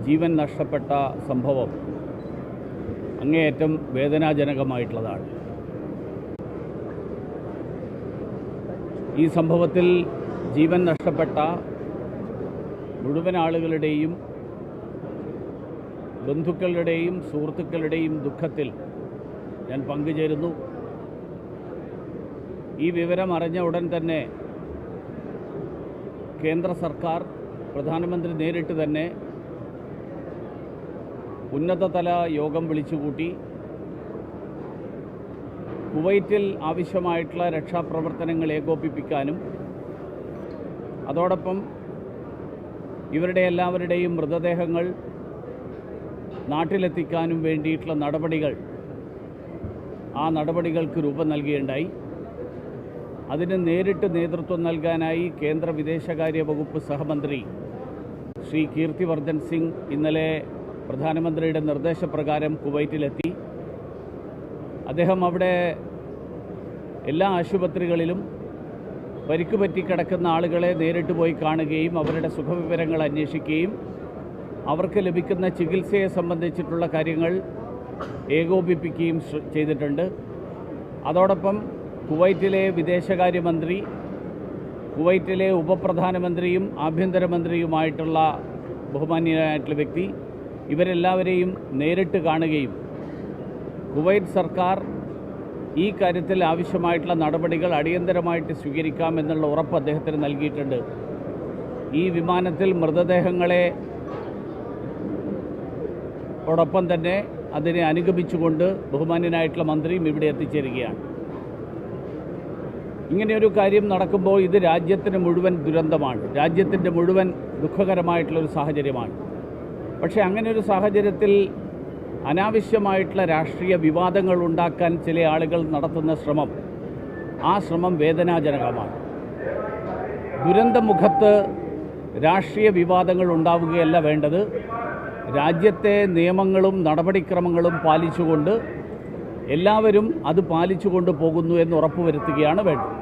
ജീവൻ നഷ്ടപ്പെട്ട സംഭവം അങ്ങേയറ്റം വേദനാജനകമായിട്ടുള്ളതാണ്. ഈ സംഭവത്തിൽ ജീവൻ നഷ്ടപ്പെട്ട മുഴുവൻ ആളുകളുടെയും ബന്ധുക്കളുടെയും സുഹൃത്തുക്കളുടെയും ദുഃഖത്തിൽ ഞാൻ പങ്കുചേരുന്നു. ഈ വിവരം അറിഞ്ഞ ഉടൻ തന്നെ കേന്ദ്ര സർക്കാർ, പ്രധാനമന്ത്രി നേരിട്ട് തന്നെ ഉന്നതതല യോഗം വിളിച്ചുകൂട്ടി കുവൈറ്റിൽ ആവശ്യമായിട്ടുള്ള രക്ഷാപ്രവർത്തനങ്ങൾ ഏകോപിപ്പിക്കാനും അതോടൊപ്പം ഇവരുടെ എല്ലാവരുടെയും മൃതദേഹങ്ങൾ നാട്ടിലെത്തിക്കാനും വേണ്ടിയിട്ടുള്ള നടപടികൾക്ക് രൂപം നൽകുകയുണ്ടായി. അതിന് നേരിട്ട് നേതൃത്വം നൽകാനായി കേന്ദ്ര വിദേശകാര്യ വകുപ്പ് സഹമന്ത്രി ശ്രീ കീർത്തിവർദ്ധൻ സിംഗ് ഇന്നലെ പ്രധാനമന്ത്രിയുടെ നിർദ്ദേശപ്രകാരം കുവൈറ്റിലെത്തി. അദ്ദേഹം അവിടെ എല്ലാ ആശുപത്രികളിലും പരിക്കുപറ്റി കിടക്കുന്ന ആളുകളെ നേരിട്ട് പോയി കാണുകയും അവരുടെ സുഖവിവരങ്ങൾ അന്വേഷിക്കുകയും അവർക്ക് ലഭിക്കുന്ന ചികിത്സയെ സംബന്ധിച്ചിട്ടുള്ള കാര്യങ്ങൾ ഏകോപിപ്പിക്കുകയും ചെയ്തിട്ടുണ്ട്. അതോടൊപ്പം കുവൈറ്റിലെ വിദേശകാര്യമന്ത്രി, കുവൈറ്റിലെ ഉപപ്രധാനമന്ത്രിയും ആഭ്യന്തരമന്ത്രിയുമായിട്ടുള്ള ബഹുമാന്യനായിട്ടുള്ള വ്യക്തി, ഇവരെല്ലാവരെയും നേരിട്ട് കാണുകയും കുവൈറ്റ് സർക്കാർ ഈ കാര്യത്തിൽ ആവശ്യമായിട്ടുള്ള നടപടികൾ അടിയന്തരമായിട്ട് സ്വീകരിക്കാമെന്നുള്ള ഉറപ്പ് അദ്ദേഹത്തിന് നൽകിയിട്ടുണ്ട്. ഈ വിമാനത്തിൽ മൃതദേഹങ്ങളെ ോടൊപ്പം തന്നെ അതിനെ അനുഗമിച്ചുകൊണ്ട് ബഹുമാന്യനായിട്ടുള്ള മന്ത്രിയും ഇവിടെ എത്തിച്ചേരുകയാണ്. ഇങ്ങനെയൊരു കാര്യം നടക്കുമ്പോൾ ഇത് രാജ്യത്തിന് മുഴുവൻ ദുരന്തമാണ്, രാജ്യത്തിൻ്റെ മുഴുവൻ ദുഃഖകരമായിട്ടുള്ളൊരു സാഹചര്യമാണ്. പക്ഷേ അങ്ങനെയൊരു സാഹചര്യത്തിൽ അനാവശ്യമായിട്ടുള്ള രാഷ്ട്രീയ വിവാദങ്ങൾ ഉണ്ടാക്കാൻ ചില ആളുകൾ നടത്തുന്ന ശ്രമം വേദനാജനകമാണ്. ദുരന്തമുഖത്ത് രാഷ്ട്രീയ വിവാദങ്ങൾ ഉണ്ടാവുകയല്ല വേണ്ടത്. രാജ്യത്തെ നിയമങ്ങളും നടപടിക്രമങ്ങളും പാലിച്ചുകൊണ്ട് എല്ലാവരും അത് പാലിച്ചുകൊണ്ട് പോകുന്നു എന്ന് ഉറപ്പുവരുത്തുകയാണ് വേണ്ടത്.